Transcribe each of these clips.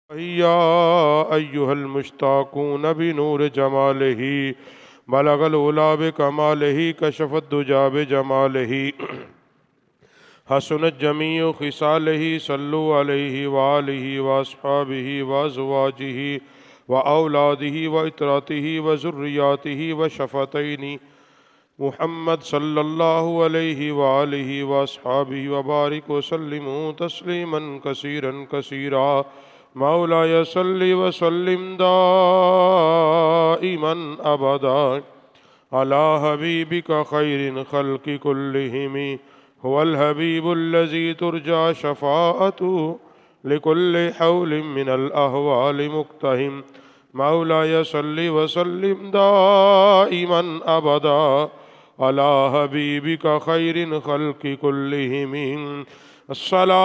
يا أيها المشتاقون بنور جماله بلغ العلا بكماله كشف الدجى بجماله حسنت جميع خصاله صلوا عليه وآله وأصحابه وأزواجه وأولاده وإتراته وذرياته وشفتين محمد صلی اللہ علیہ وآلہ وآصحابہ وبارک وسلم تسلیما کثیرا کثیرا مولاي صل وسلم دائما أبدا على حبيبك خير الخلق كلهم هو الحبيب الذي ترجى شفاعته لكل حول من الأهوال مقتهم مولاي صل وسلم دائما أبدا على حبيبك خير الخلق كلهم الصلاة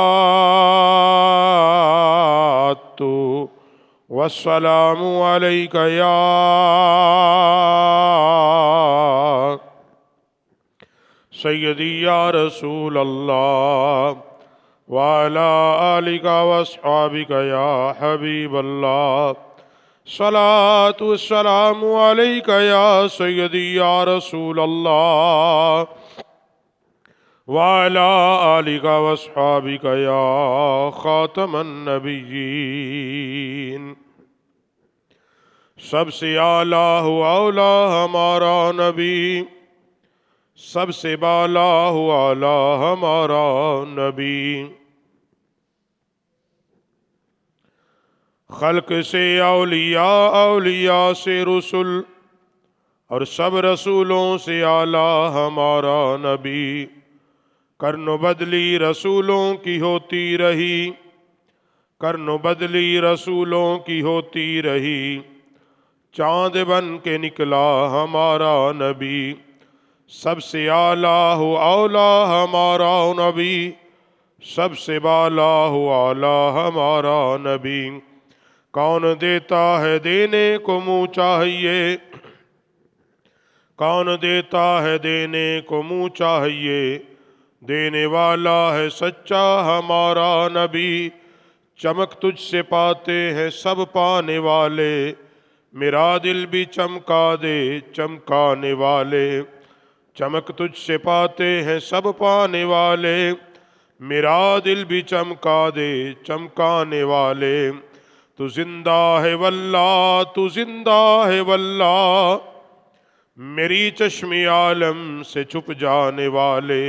والسلام عليك يا سيدي يا رسول الله وعلى آلك وأصحابك يا حبيب الله صلاة والسلام عليك يا سيدي يا رسول الله وعلى آلك وأصحابك يا خاتم النبيين سب سے اعلیٰ ہو اولا ہمارا نبی سب سے بالا ہو اعلیٰ ہمارا نبی خلق سے اولیاء اولیاء سے رسول اور سب رسولوں سے اعلیٰ ہمارا نبی کرن و بدلی رسولوں کی ہوتی رہی کرن و بدلی رسولوں کی ہوتی رہی چاند بن کے نکلا ہمارا نبی سب سے اعلیٰ ہو اولا ہمارا نبی سب سے بالا ہو اعلیٰ ہمارا نبی کون دیتا ہے دینے کو منہ چاہیے کون دیتا ہے دینے کو منہ چاہیے دینے والا ہے سچا ہمارا نبی چمک تجھ سے پاتے ہیں سب پانے والے میرا دل بھی چمکا دے چمکانے والے چمک تجھ سے پاتے ہیں سب پانے والے میرا دل بھی چمکا دے چمکانے والے تو زندہ ہے واللہ تو زندہ ہے واللہ میری چشم عالم سے چھپ جانے والے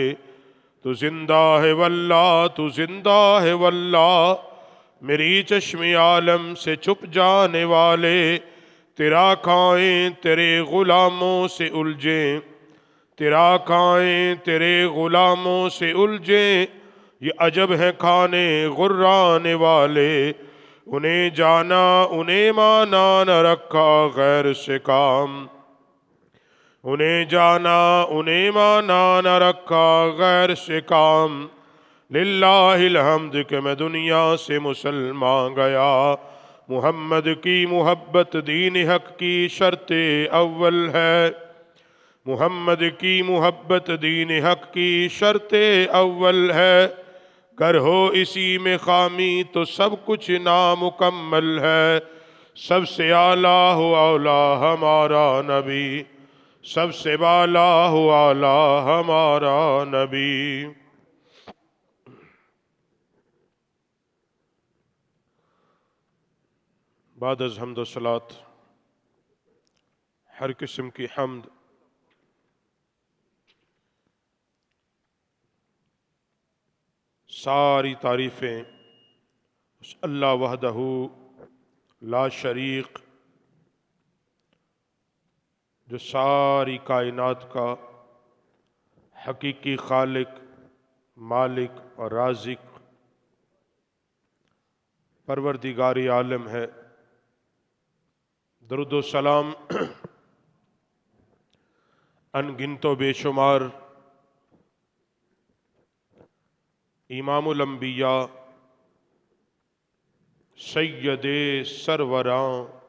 تو زندہ ہے واللہ تو زندہ ہے واللہ میری چشم عالم سے چھپ جانے والے تیرا کھائیں تیرے غلاموں سے الجھیں تیرا کھائیں تیرے غلاموں سے الجھیں یہ عجب ہے کھانے غرانے والے انہیں جانا انہیں مانا نہ رکھا غیر سے کام انہیں جانا انہیں مانا نہ رکھا غیر سے کام للہ الحمد کہ میں دنیا سے مسلمان گیا محمد کی محبت دین حق کی شرط اول ہے محمد کی محبت دین حق کی شرط اول ہے گر ہو اسی میں خامی تو سب کچھ نامکمل ہے سب سے اعلیٰ ہو اولا ہمارا نبی سب سے بالا ہو اعلیٰ ہمارا نبی بعد از حمد و صلات ہر قسم کی حمد ساری تعریفیں اس اللہ وحدہ لا شریک جو ساری کائنات کا حقیقی خالق مالک اور رازق پروردگار عالم ہے درود و سلام ان گنت و بے شمار امام الانبیاء سید سروراں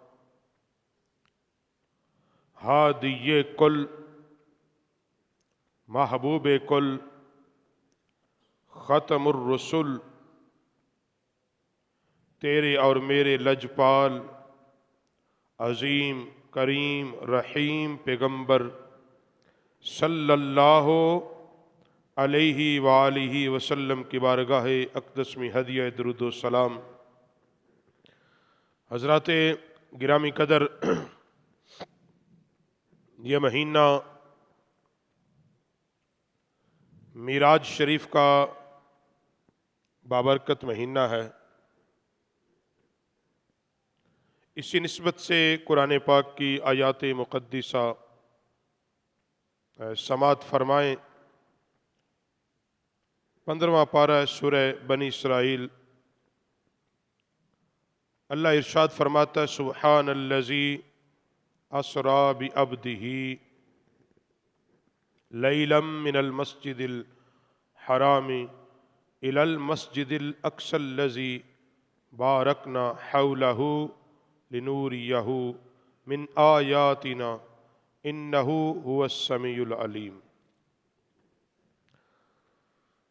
ہادی کل محبوب کل ختم الرسل تیرے اور میرے لجپال عظیم کریم رحیم پیغمبر صلی اللہ علیہ وآلہ وسلم کی بارگاہ اقدس میں ہدیہ درود و سلام۔ حضرات گرامی قدر، یہ مہینہ معراج شریف کا بابرکت مہینہ ہے۔ اسی نسبت سے قرآن پاک کی آیات مقدسہ سماعت فرمائیں۔ 15واں پارہ سورہ بنی اسرائیل، اللہ ارشاد فرماتا ہے سبحان الذی اسری بعبدہ لیلا من المسجد الحرام الی المسجد الاقصی الذی بارکنا حولہ لنوریہ من آیاتنا انہ هو السمیع العلیم۔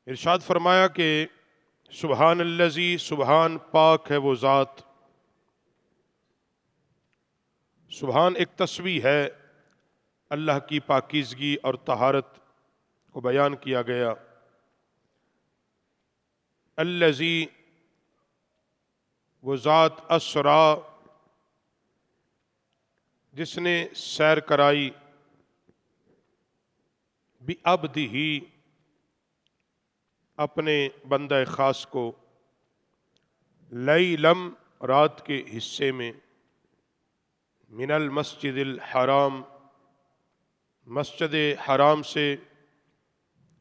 ارشاد فرمایا کہ سبحان الذی، سبحان پاک ہے وہ ذات۔ سبحان ایک تسبیح ہے، اللہ کی پاکیزگی اور طہارت کو بیان کیا گیا۔ الذی، وہ ذات، اسرا، جس نے سیر کرائی، بعبدہ، اپنے بندہ خاص کو، لیلم، رات کے حصے میں، من المسجد الحرام، مسجد حرام سے،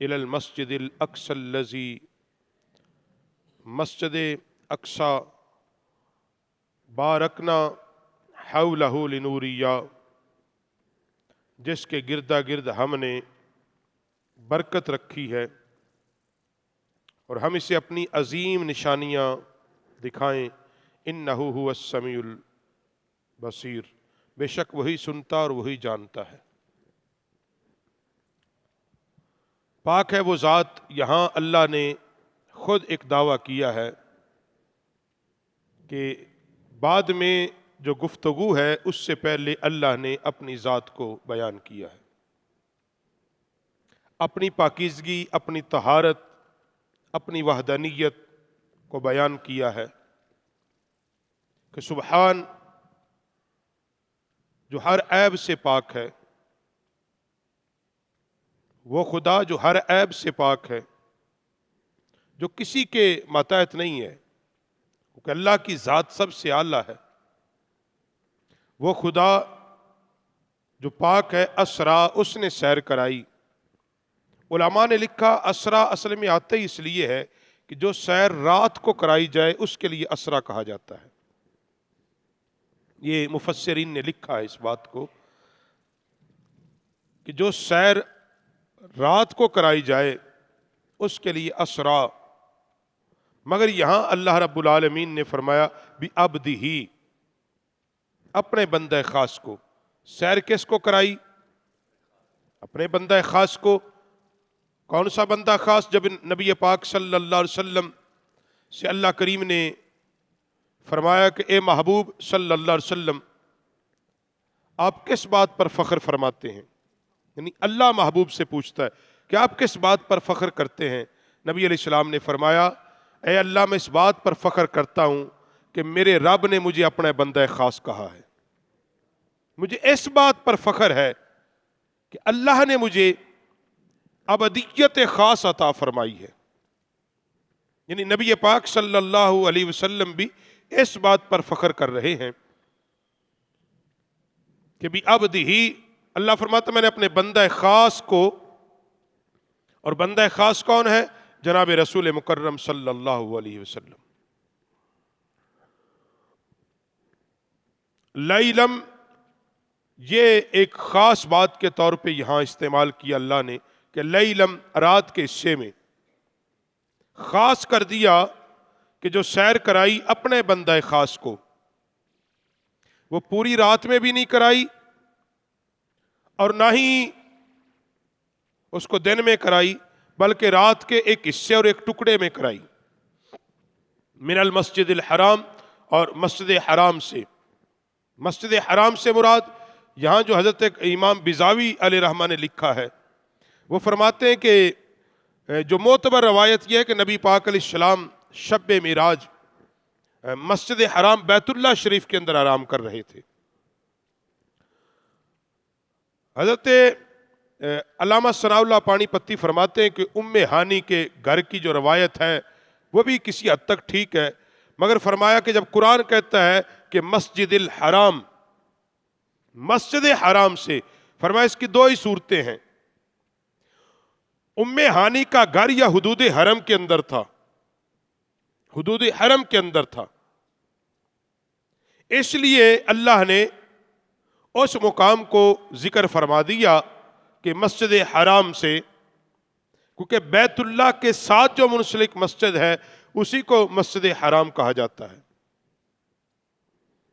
الی المسجد الاقصی الذی، مسجد اقصی، بارکنا حولہ لنوریہ، جس کے گردا گرد ہم نے برکت رکھی ہے اور ہم اسے اپنی عظیم نشانیاں دکھائیں۔ انہ هو السمیع البصیر، بے شک وہی سنتا اور وہی جانتا ہے۔ پاک ہے وہ ذات، یہاں اللہ نے خود ایک دعویٰ کیا ہے کہ بعد میں جو گفتگو ہے اس سے پہلے اللہ نے اپنی ذات کو بیان کیا ہے، اپنی پاکیزگی، اپنی طہارت، اپنی وحدانیت کو بیان کیا ہے کہ سبحان، جو ہر عیب سے پاک ہے، وہ خدا جو ہر عیب سے پاک ہے، جو کسی کے ماتحت نہیں ہے، کیونکہ اللہ کی ذات سب سے اعلیٰ ہے۔ وہ خدا جو پاک ہے، اسرا، اس نے سیر کرائی۔ علماء نے لکھا اسرا اصل میں آتا ہی اس لیے ہے کہ جو سیر رات کو کرائی جائے اس کے لیے اسرا کہا جاتا ہے۔ یہ مفسرین نے لکھا ہے اس بات کو کہ جو سیر رات کو کرائی جائے اس کے لیے اسرا، مگر یہاں اللہ رب العالمین نے فرمایا بعبدہ، اپنے بندہ خاص کو۔ سیر کس کو کرائی؟ اپنے بندہ خاص کو۔ کون سا بندہ خاص؟ جب نبی پاک صلی اللہ علیہ وسلم سے اللہ کریم نے فرمایا کہ اے محبوب صلی اللہ علیہ وسلم، آپ کس بات پر فخر فرماتے ہیں؟ یعنی اللہ محبوب سے پوچھتا ہے کہ آپ کس بات پر فخر کرتے ہیں؟ نبی علیہ السلام نے فرمایا اے اللہ، میں اس بات پر فخر کرتا ہوں کہ میرے رب نے مجھے اپنا بندہ خاص کہا ہے۔ مجھے اس بات پر فخر ہے کہ اللہ نے مجھے ابدیت خاص عطا فرمائی ہے۔ یعنی نبی پاک صلی اللہ علیہ وسلم بھی اس بات پر فخر کر رہے ہیں کہ بعبدہ، اللہ فرماتا میں نے اپنے بندہ خاص کو، اور بندہ خاص کون ہے؟ جناب رسول مکرم صلی اللہ علیہ وسلم۔ لیلم، یہ ایک خاص بات کے طور پہ یہاں استعمال کیا اللہ نے کہ لیلم، رات کے حصے میں خاص کر دیا کہ جو سیر کرائی اپنے بندہ خاص کو، وہ پوری رات میں بھی نہیں کرائی اور نہ ہی اس کو دن میں کرائی، بلکہ رات کے ایک حصے اور ایک ٹکڑے میں کرائی۔ من المسجد الحرام، اور مسجد حرام سے. مسجد حرام سے مراد یہاں جو حضرت امام بیضاوی علیہ رحمہ نے لکھا ہے وہ فرماتے ہیں کہ جو معتبر روایت یہ ہے کہ نبی پاک علیہ السلام شب معراج مسجد حرام بیت اللہ شریف کے اندر آرام کر رہے تھے. حضرت علامہ ثناء اللہ پانی پتی فرماتے ہیں کہ ام ہانی کے گھر کی جو روایت ہے وہ بھی کسی حد تک ٹھیک ہے، مگر فرمایا کہ جب قرآن کہتا ہے کہ مسجد الحرام، مسجد حرام سے، فرمایا اس کی دو ہی صورتیں ہیں. ام ہانی کا گھر یا حدود حرم کے اندر تھا، حدود حرم کے اندر تھا، اس لیے اللہ نے اس مقام کو ذکر فرما دیا کہ مسجد حرام سے، کیونکہ بیت اللہ کے ساتھ جو منسلک مسجد ہے اسی کو مسجد حرام کہا جاتا ہے.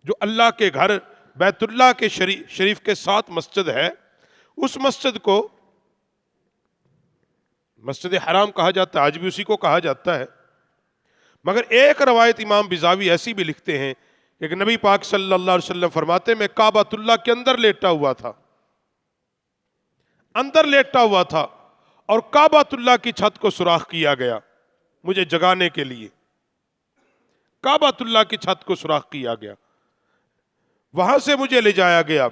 جو اللہ کے گھر بیت اللہ کے شریف کے ساتھ مسجد ہے اس مسجد کو مسجد حرام کہا جاتا ہے، آج بھی اسی کو کہا جاتا ہے. مگر ایک روایت امام بیضاوی ایسی بھی لکھتے ہیں کہ نبی پاک صلی اللہ علیہ وسلم فرماتے میں کعبۃ اللہ کے اندر لیٹا ہوا تھا، اندر لیٹا ہوا تھا، اور کعبۃ اللہ کی چھت کو سوراخ کیا گیا مجھے جگانے کے لیے. کعبۃ اللہ کی چھت کو سوراخ کیا گیا، وہاں سے مجھے لے جایا گیا.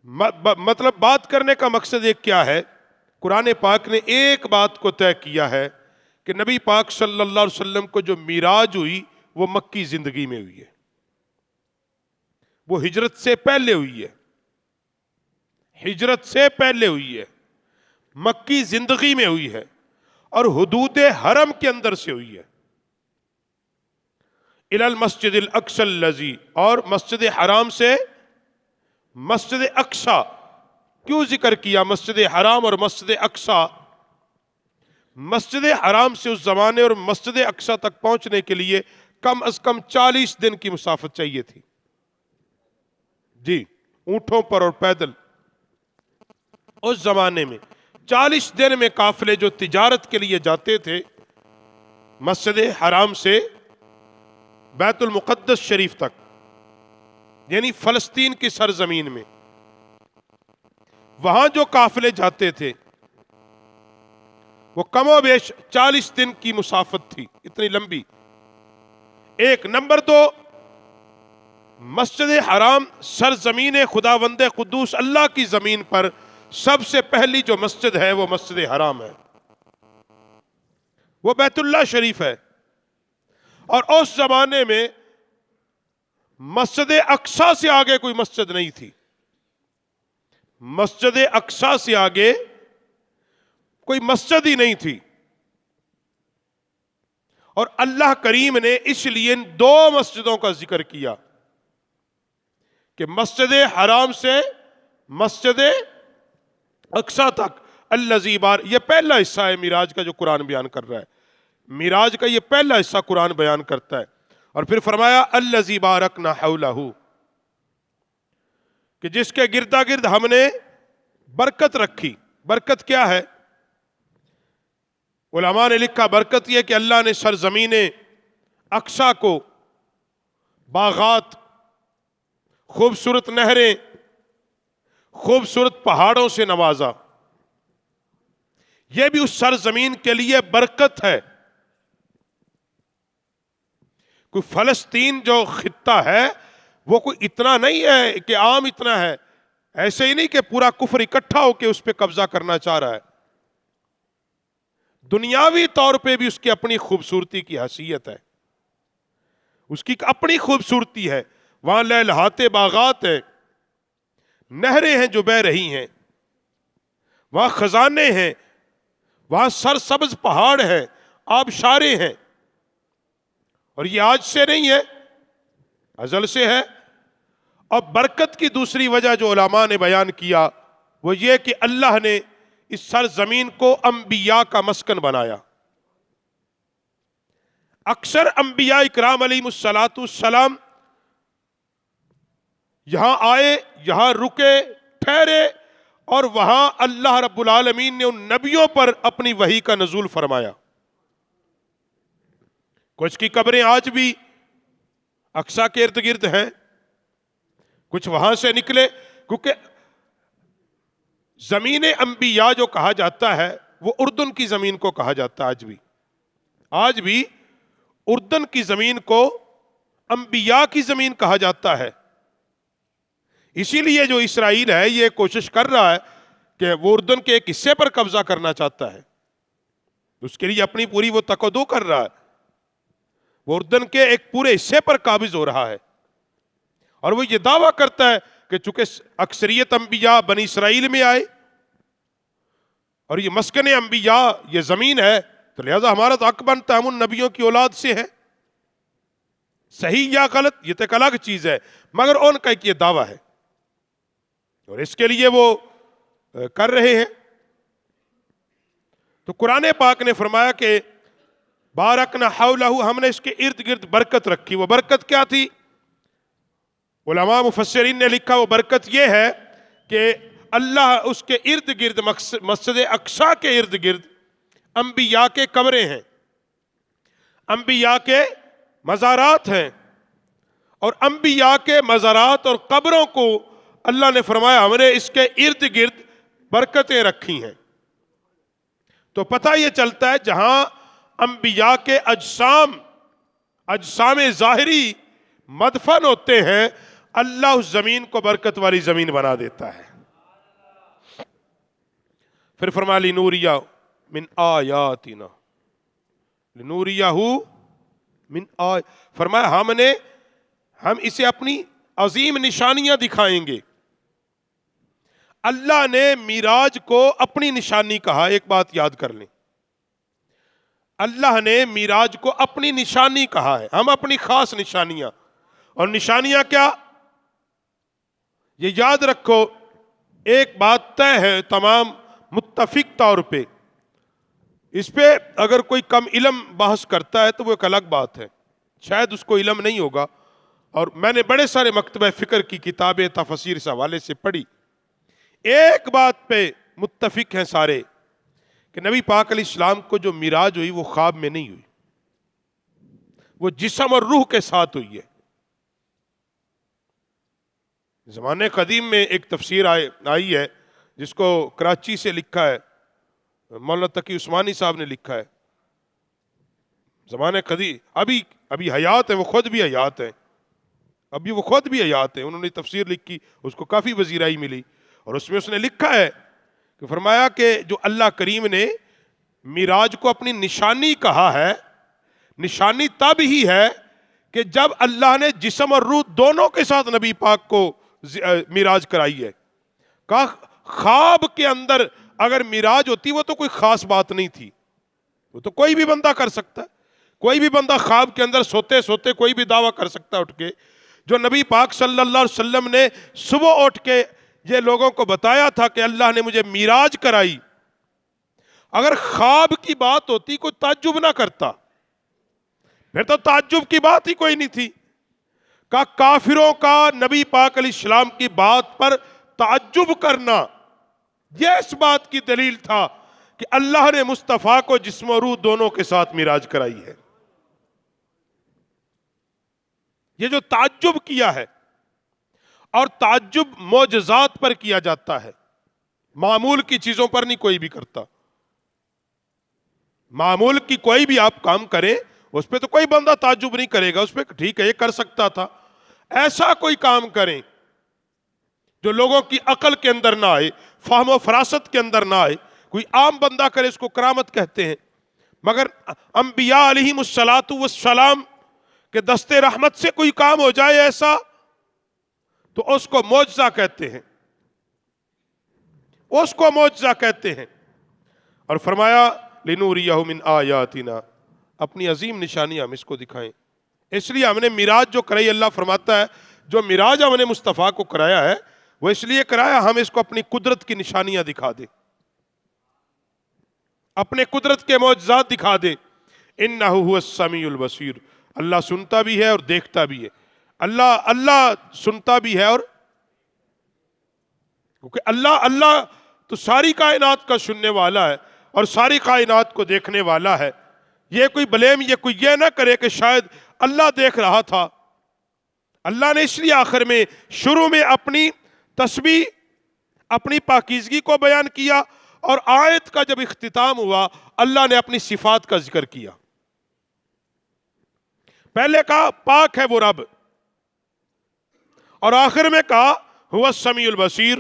مطلب بات کرنے کا مقصد ایک کیا ہے، قرآن پاک نے ایک بات کو طے کیا ہے کہ نبی پاک صلی اللہ علیہ وسلم کو جو معراج ہوئی وہ مکی زندگی میں ہوئی ہے، وہ ہجرت سے پہلے ہوئی ہے، ہجرت سے پہلے ہوئی ہے، مکی زندگی میں ہوئی ہے، اور حدود حرم کے اندر سے ہوئی ہے. الی المسجد الاقصی الذی، اور مسجد حرام سے مسجد اقصی. کیوں ذکر کیا مسجد حرام اور مسجد اقصی؟ مسجد حرام سے اس زمانے اور مسجد اقصی تک پہنچنے کے لیے کم از کم 40 دن کی مسافت چاہیے تھی. جی، اونٹوں پر اور پیدل. اس زمانے میں 40 دن میں قافلے جو تجارت کے لیے جاتے تھے مسجد حرام سے بیت المقدس شریف تک، یعنی فلسطین کی سرزمین میں، وہاں جو قافلے جاتے تھے وہ کم و بیش 40 دن کی مسافت تھی، اتنی لمبی. ایک نمبر دو، مسجد حرام سرزمین خداوند قدوس اللہ کی زمین پر سب سے پہلی جو مسجد ہے وہ مسجد حرام ہے، وہ بیت اللہ شریف ہے. اور اس زمانے میں مسجد اقصی سے آگے کوئی مسجد نہیں تھی، مسجد اقصی سے آگے کوئی مسجد ہی نہیں تھی. اور اللہ کریم نے اس لیے ان دو مسجدوں کا ذکر کیا کہ مسجد حرام سے مسجد اقصی تک الذی بار، یہ پہلا حصہ ہے معراج کا جو قرآن بیان کر رہا ہے. معراج کا یہ پہلا حصہ قرآن بیان کرتا ہے. اور پھر فرمایا الذی بارکنا حولہ، کہ جس کے گردا گرد ہم نے برکت رکھی. برکت کیا ہے؟ علماء نے لکھا برکت یہ کہ اللہ نے سرزمین اقصی کو باغات، خوبصورت نہریں، خوبصورت پہاڑوں سے نوازا. یہ بھی اس سرزمین کے لیے برکت ہے. کوئی فلسطین جو خطہ ہے وہ کوئی اتنا نہیں ہے کہ عام اتنا ہے، ایسے ہی نہیں کہ پورا کفر اکٹھا ہو کے اس پہ قبضہ کرنا چاہ رہا ہے. دنیاوی طور پہ بھی اس کی اپنی خوبصورتی کی حیثیت ہے، اس کی اپنی خوبصورتی ہے. وہاں لہلہاتے باغات ہیں، نہریں ہیں جو بہہ رہی ہیں، وہاں خزانے ہیں، وہاں سرسبز پہاڑ ہیں، آبشاریں ہیں. اور یہ آج سے نہیں ہے، ازل سے ہے. اور برکت کی دوسری وجہ جو علماء نے بیان کیا وہ یہ کہ اللہ نے اس سرزمین کو انبیاء کا مسکن بنایا. اکثر انبیاء اکرام علیہ السلام یہاں آئے، یہاں رکے، ٹھہرے، اور وہاں اللہ رب العالمین نے ان نبیوں پر اپنی وحی کا نزول فرمایا. کچھ کی قبریں آج بھی اقصی کے ارد گرد ہیں، کچھ وہاں سے نکلے، کیونکہ زمین انبیاء جو کہا جاتا ہے وہ اردن کی زمین کو کہا جاتا ہے۔ آج بھی اردن کی زمین کو انبیاء کی زمین کہا جاتا ہے۔ اسی لیے جو اسرائیل ہے یہ کوشش کر رہا ہے کہ وہ اردن کے ایک حصے پر قبضہ کرنا چاہتا ہے، اس کے لیے اپنی پوری وہ تکدو کر رہا ہے، وہ اردن کے ایک پورے حصے پر قابض ہو رہا ہے، اور وہ یہ دعویٰ کرتا ہے کہ چونکہ اکثریت انبیاء بنی اسرائیل میں آئے اور یہ مسکن انبیاء یہ زمین ہے، تو لہذا ہمارا تو حق بنتا ہے، ہم ان نبیوں کی اولاد سے ہیں۔ صحیح یا غلط یہ تو ایک الگ چیز ہے، مگر ان کا ایک یہ دعویٰ ہے، اور اس کے لیے وہ کر رہے ہیں۔ تو قرآن پاک نے فرمایا کہ بارکنا حولہ، ہم نے اس کے ارد گرد برکت رکھی۔ وہ برکت کیا تھی؟ علماء مفسرین نے لکھا وہ برکت یہ ہے کہ اللہ اس کے ارد گرد، مسجد اقصی کے ارد گرد انبیاء کے قبریں ہیں، انبیاء کے مزارات ہیں، اور انبیاء کے مزارات اور قبروں کو اللہ نے فرمایا ہم نے اس کے ارد گرد برکتیں رکھی ہیں۔ تو پتہ یہ چلتا ہے جہاں انبیاء کے اجسام ظاہری مدفن ہوتے ہیں، اللہ اس زمین کو برکت والی زمین بنا دیتا ہے۔ پھر فرمایا لنوریہ من آیاتنا، لنوریہ من فرمایا ہم اسے اپنی عظیم نشانیاں دکھائیں گے۔ اللہ نے معراج کو اپنی نشانی کہا، ایک بات یاد کر لیں، اللہ نے معراج کو اپنی نشانی کہا ہے، ہم اپنی خاص نشانیاں، اور نشانیاں کیا؟ یہ یاد رکھو، ایک بات طے ہے تمام متفق طور پہ، اس پہ اگر کوئی کم علم بحث کرتا ہے تو وہ ایک الگ بات ہے، شاید اس کو علم نہیں ہوگا، اور میں نے بڑے سارے مکتبہ فکر کی کتابیں تفسیر اس حوالے سے پڑھی۔ ایک بات پہ متفق ہیں سارے کہ نبی پاک علیہ السلام کو جو معراج ہوئی وہ خواب میں نہیں ہوئی، وہ جسم اور روح کے ساتھ ہوئی ہے۔ زمانے قدیم میں ایک تفسیر آئی ہے جس کو کراچی سے لکھا ہے، مولانا تقی عثمانی صاحب نے لکھا ہے، زمانے قدیم، ابھی حیات ہیں، وہ خود بھی حیات ہیں، ابھی وہ خود بھی حیات ہیں، انہوں نے تفسیر لکھی، اس کو کافی وزیرائی ملی، اور اس میں اس نے لکھا ہے کہ فرمایا کہ جو اللہ کریم نے معراج کو اپنی نشانی کہا ہے، نشانی تب ہی ہے کہ جب اللہ نے جسم اور روح دونوں کے ساتھ نبی پاک کو معراج کرائی ہے۔ کہا خواب کے اندر اگر معراج ہوتی وہ تو کوئی خاص بات نہیں تھی، وہ تو کوئی بھی بندہ کر سکتا ہے، کوئی بھی بندہ خواب کے اندر سوتے سوتے کوئی بھی دعویٰ کر سکتا ہے اٹھ کے۔ جو نبی پاک صلی اللہ علیہ وسلم نے صبح اٹھ کے یہ لوگوں کو بتایا تھا کہ اللہ نے مجھے معراج کرائی، اگر خواب کی بات ہوتی کوئی تعجب نہ کرتا، پھر تو تعجب کی بات ہی کوئی نہیں تھی۔ کہ کافروں کا نبی پاک علیہ السلام کی بات پر تعجب کرنا یہ اس بات کی دلیل تھا کہ اللہ نے مصطفیٰ کو جسم و روح دونوں کے ساتھ معراج کرائی ہے۔ یہ جو تعجب کیا ہے، اور تعجب معجزات پر کیا جاتا ہے، معمول کی چیزوں پر نہیں کوئی بھی کرتا۔ معمول کی کوئی بھی آپ کام کریں اس پہ تو کوئی بندہ تعجب نہیں کرے گا، اس پہ ٹھیک ہے یہ کر سکتا تھا۔ ایسا کوئی کام کریں جو لوگوں کی عقل کے اندر نہ آئے، فہم و فراست کے اندر نہ آئے، کوئی عام بندہ کرے اس کو کرامت کہتے ہیں، مگر انبیاء علیہم السلام کہ دستے رحمت سے کوئی کام ہو جائے ایسا تو اس کو معجزہ کہتے ہیں، اس کو معجزہ کہتے ہیں۔ اور فرمایا لنوریہ من آیاتنا، اپنی عظیم نشانی ہم اس کو دکھائیں۔ اس لیے ہم نے معراج جو کرائی، اللہ فرماتا ہے جو معراج ہم نے مصطفیٰ کو کرایا ہے وہ اس لیے کرایا ہم اس کو اپنی قدرت کی نشانیاں دکھا دیں، اپنے قدرت کے معجزات دکھا دیں۔ انہ هو السمیع البصیر، اللہ سنتا بھی ہے اور دیکھتا بھی ہے، اللہ سنتا بھی ہے، اور کیونکہ اللہ تو ساری کائنات کا سننے والا ہے اور ساری کائنات کو دیکھنے والا ہے۔ یہ کوئی بلیم، یہ کوئی یہ نہ کرے کہ شاید اللہ دیکھ رہا تھا اللہ نے اس لیے آخر میں شروع میں اپنی تسبیح، اپنی پاکیزگی کو بیان کیا، اور آیت کا جب اختتام ہوا اللہ نے اپنی صفات کا ذکر کیا۔ پہلے کہا پاک ہے وہ رب، اور آخر میں کہا هو السمیع البصیر،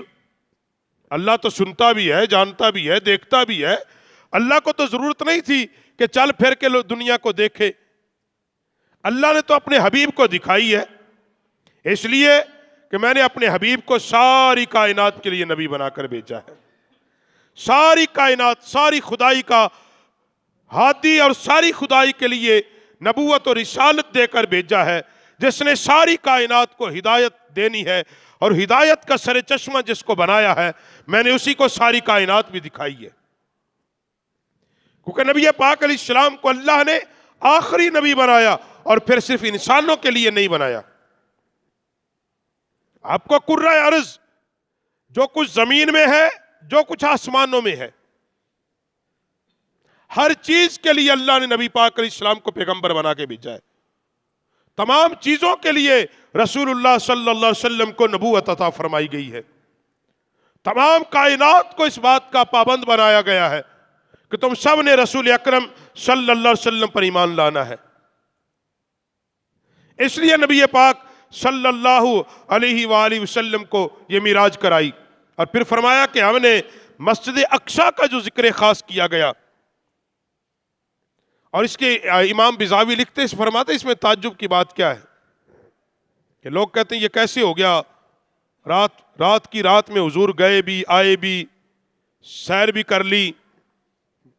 اللہ تو سنتا بھی ہے، جانتا بھی ہے، دیکھتا بھی ہے۔ اللہ کو تو ضرورت نہیں تھی کہ چل پھر کے دنیا کو دیکھے، اللہ نے تو اپنے حبیب کو دکھائی ہے، اس لیے کہ میں نے اپنے حبیب کو ساری کائنات کے لیے نبی بنا کر بھیجا ہے۔ ساری کائنات، ساری خدائی کا ہادی اور ساری خدائی کے لیے نبوت اور رسالت دے کر بھیجا ہے، جس نے ساری کائنات کو ہدایت دینی ہے، اور ہدایت کا سر چشمہ جس کو بنایا ہے میں نے اسی کو ساری کائنات بھی دکھائی ہے۔ کیونکہ نبی پاک علیہ السلام کو اللہ نے آخری نبی بنایا، اور پھر صرف انسانوں کے لیے نہیں بنایا۔ آپ کو کرۂ ارض، جو کچھ زمین میں ہے، جو کچھ آسمانوں میں ہے، ہر چیز کے لیے اللہ نے نبی پاک علیہ السلام کو پیغمبر بنا کے بھیجا ہے۔ تمام چیزوں کے لیے رسول اللہ صلی اللہ علیہ وسلم کو نبوت عطا فرمائی گئی ہے۔ تمام کائنات کو اس بات کا پابند بنایا گیا ہے کہ تم سب نے رسول اکرم صلی اللہ علیہ وسلم پر ایمان لانا ہے۔ اس لیے نبی پاک صلی اللہ علیہ وآلہ وسلم کو یہ معراج کرائی، اور پھر فرمایا کہ ہم نے مسجد اقصی کا جو ذکر خاص کیا گیا، اور اس کے امام بزاوی لکھتے فرماتے اس میں تعجب کی بات کیا ہے کہ لوگ کہتے ہیں یہ کیسے ہو گیا، رات کی رات میں حضور گئے بھی، آئے بھی، سیر بھی کر لی،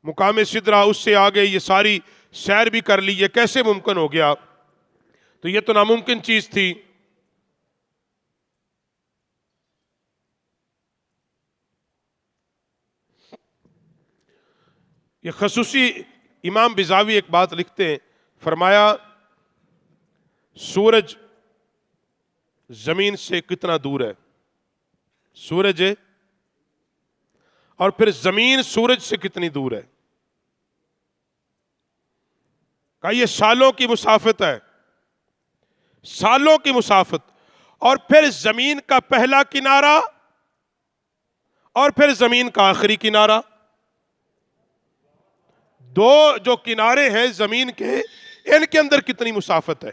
مقام سدرہ اس سے آگے یہ ساری سیر بھی کر لی، یہ کیسے ممکن ہو گیا؟ تو یہ تو ناممکن چیز تھی۔ یہ خصوصی امام بزاوی ایک بات لکھتے ہیں، فرمایا سورج زمین سے کتنا دور ہے، سورج ہے، اور پھر زمین سورج سے کتنی دور ہے؟ کہا یہ سالوں کی مسافت ہے، سالوں کی مسافت، اور پھر زمین کا پہلا کنارہ اور پھر زمین کا آخری کنارہ، دو جو کنارے ہیں زمین کے، ان کے اندر کتنی مسافت ہے؟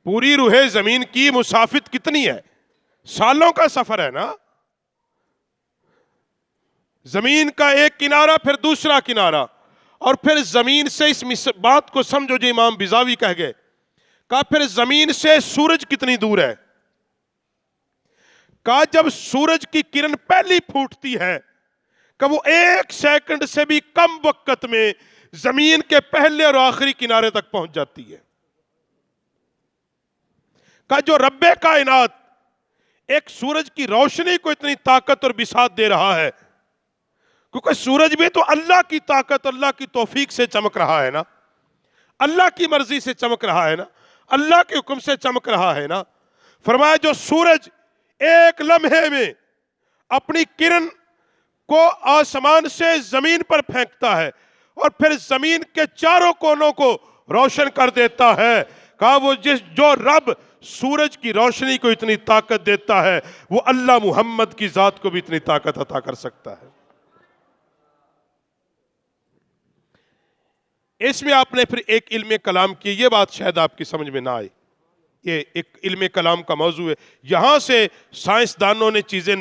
پوری روح زمین کی مسافت کتنی ہے؟ سالوں کا سفر ہے نا۔ زمین کا ایک کنارہ پھر دوسرا کنارہ، اور پھر زمین سے اس بات کو سمجھو جو امام بزاوی کہہ گئے، کہا پھر زمین سے سورج کتنی دور ہے؟ کہا جب سورج کی کرن پہلی پھوٹتی ہے کہ وہ 1 سیکنڈ سے بھی کم وقت میں زمین کے پہلے اور آخری کنارے تک پہنچ جاتی ہے۔ کہا جو رب کائنات ایک سورج کی روشنی کو اتنی طاقت اور بساط دے رہا ہے، کیونکہ سورج بھی تو اللہ کی طاقت، اللہ کی توفیق سے چمک رہا ہے نا، اللہ کی مرضی سے چمک رہا ہے نا، اللہ کے حکم سے چمک رہا ہے نا۔ فرمایا جو سورج ایک لمحے میں اپنی کرن کو آسمان سے زمین پر پھینکتا ہے اور پھر زمین کے چاروں کونوں کو روشن کر دیتا ہے، کہا وہ جو رب سورج کی روشنی کو اتنی طاقت دیتا ہے، وہ اللہ محمد کی ذات کو بھی اتنی طاقت عطا کر سکتا ہے۔ اس میں آپ نے پھر ایک علم کلام کی، یہ بات شاید آپ کی سمجھ میں نہ آئے، یہ ایک علم کلام کا موضوع ہے، یہاں سے سائنسدانوں نے چیزیں